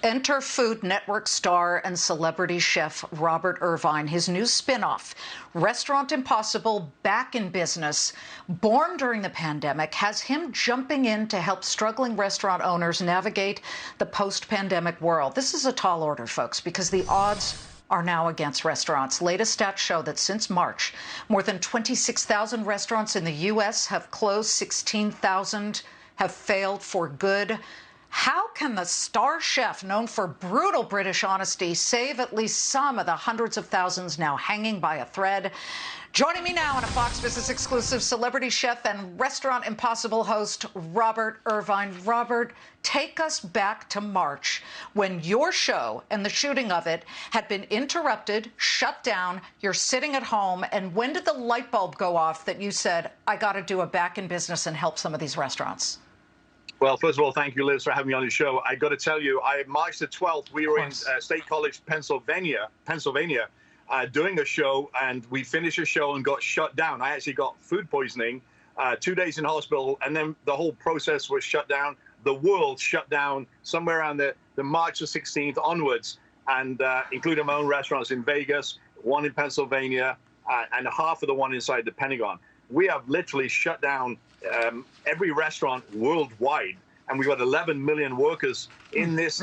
Enter Food Network star and celebrity chef Robert Irvine. His new spinoff, Restaurant Impossible, back in business, born during the pandemic, has him jumping in to help struggling restaurant owners navigate the post-pandemic world. This is a tall order, folks, because the odds are now against restaurants. Latest stats show that since March, more than 26,000 restaurants in the U.S. have closed, 16,000 have failed for good. How can the star chef, known for brutal British honesty, save at least some of the hundreds of thousands now hanging by a thread? Joining me now on a Fox Business exclusive, celebrity chef and Restaurant Impossible host, Robert Irvine. Robert, take us back to March, when your show and the shooting of it had been interrupted, shut down, you're sitting at home, and when did the light bulb go off that you said, I got to do a back in business and help some of these restaurants? Well, first of all, thank you, Liz, for having me on the show. I got to tell you, March the 12th, we were in State College, Pennsylvania, doing a show, and we finished a show and got shut down. I actually got food poisoning, 2 days in hospital, and then the whole process was shut down. The world shut down somewhere around the March the 16th onwards, and including my own restaurants in Vegas, one in Pennsylvania, and half of the one inside the Pentagon. We have literally shut down every restaurant worldwide, and we've got 11 million workers in this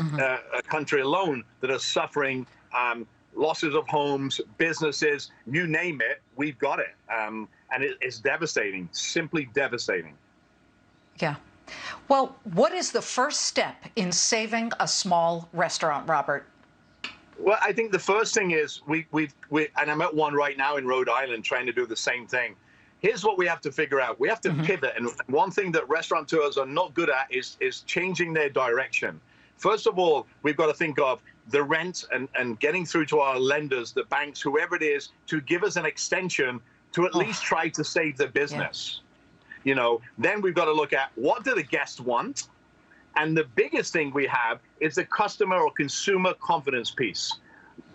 country alone that are suffering losses of homes, businesses, you name it, we've got it. And it's devastating, simply devastating. Yeah. Well, what is the first step in saving a small restaurant, Robert? Well, I think the first thing is and I'm at one right now in Rhode Island trying to do the same thing. Here's what we have to figure out. We have to pivot. And one thing that restaurateurs are not good at is changing their direction. First of all, we've got to think of the rent and getting through to our lenders, the banks, whoever it is, to give us an extension to at least try to save the business. Yeah. You know, then we've got to look at what do the guests want? And the biggest thing we have is the customer or consumer confidence piece.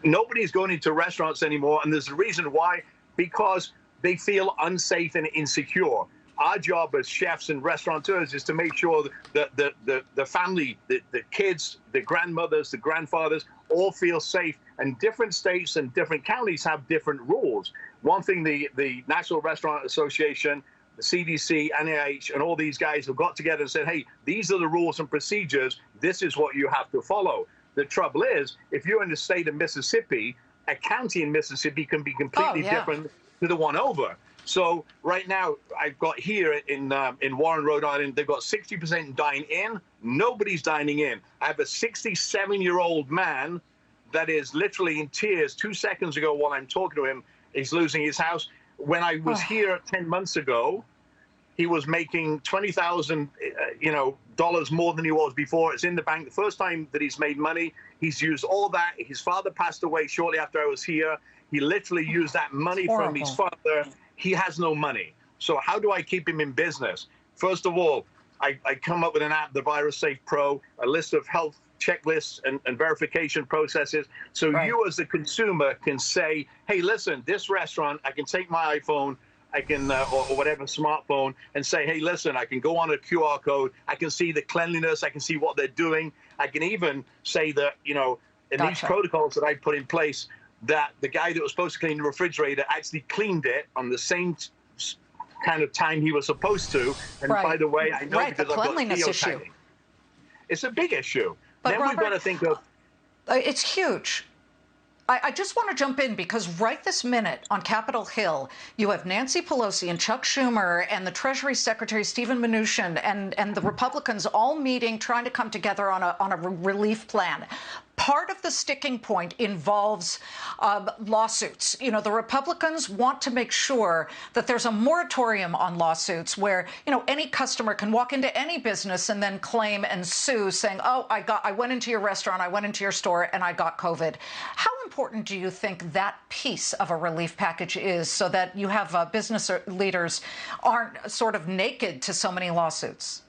Nobody's going into restaurants anymore. And there's a reason why, because they feel unsafe and insecure. Our job as chefs and restaurateurs is to make sure that the family, the kids, the grandmothers, the grandfathers all feel safe. And different states and different counties have different rules. One thing the National Restaurant Association, the CDC, NIH, and all these guys have got together and said, hey, these are the rules and procedures. This is what you have to follow. The trouble is, if you're in the state of Mississippi, a county in Mississippi can be completely different to the one over. So right now, I've got here in Warren, Rhode Island, they've got 60% dine in. Nobody's dining in. I have a 67-year-old man that is literally in tears 2 seconds ago while I'm talking to him. He's losing his house. When I was here 10 months ago, he was making $20,000, dollars more than he was before. It's in the bank. The first time that he's made money, he's used all that. His father passed away shortly after I was here. He literally used that money from his father. He has no money. So how do I keep him in business? First of all, I come up with an app, the VirusSafe Pro, a list of health checklists and verification processes. So you as the consumer can say, hey, listen, this restaurant, I can take my iPhone, I can, or whatever smartphone, and say, hey, listen, I can go on a QR code. I can see the cleanliness. I can see what they're doing. I can even say that, in these protocols that I put in place, that the guy that was supposed to clean the refrigerator actually cleaned it on the same kind of time he was supposed to. And by the way, I know because I've got geotagging. It's a big issue. But then Robert, we've got to think of... It's huge. I just want to jump in because right this minute on Capitol Hill, you have Nancy Pelosi and Chuck Schumer and the Treasury Secretary Steven Mnuchin and the Republicans all meeting, trying to come together on a relief plan. Part of the sticking point involves lawsuits. The Republicans want to make sure that there's a moratorium on lawsuits where, any customer can walk into any business and then claim and sue saying, oh, I went into your restaurant, I went into your store and I got COVID. How important do you think that piece of a relief package is so that you have business leaders aren't sort of naked to so many lawsuits?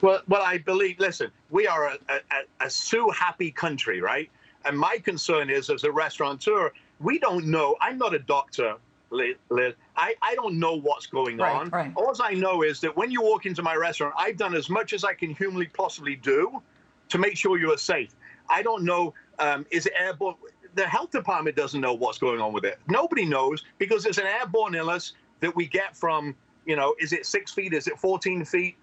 Well, I believe, listen, we are a sue-happy country, right? And my concern is, as a restaurateur, we don't know. I'm not a doctor, Liz. I don't know what's going on. Right. All I know is that when you walk into my restaurant, I've done as much as I can humanly possibly do to make sure you are safe. I don't know, is it airborne? The health department doesn't know what's going on with it. Nobody knows, because it's an airborne illness that we get from, is it 6 feet? Is it 14 feet?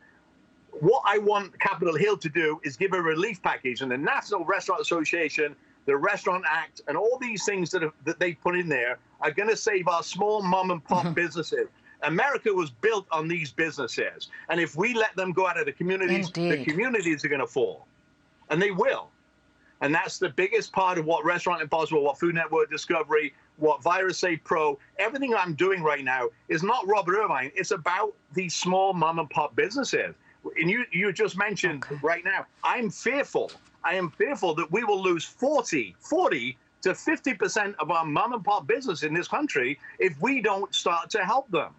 What I want Capitol Hill to do is give a relief package, and the National Restaurant Association, the Restaurant Act, and all these things that they put in there are going to save our small mom and pop businesses. America was built on these businesses, and if we let them go out of the communities, the communities are going to fall, and they will. And that's the biggest part of what Restaurant Impossible, what Food Network Discovery, what VirusSafe Pro, everything I'm doing right now is not Robert Irvine. It's about these small mom and pop businesses. And you just mentioned right now, I'm fearful. I am fearful that we will lose 40 to 50% of our mom and pop business in this country if we don't start to help them.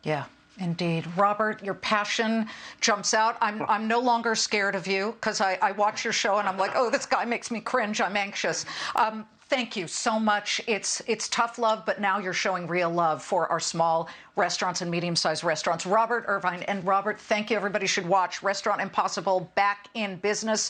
Yeah. Indeed. Robert, your passion jumps out. I'm no longer scared of you, because I watch your show and I'm like, oh, this guy makes me cringe. I'm anxious. Thank you so much. It's tough love, but now you're showing real love for our small restaurants and medium-sized restaurants. Robert Irvine. And Robert, thank you. Everybody should watch Restaurant Impossible, back in business.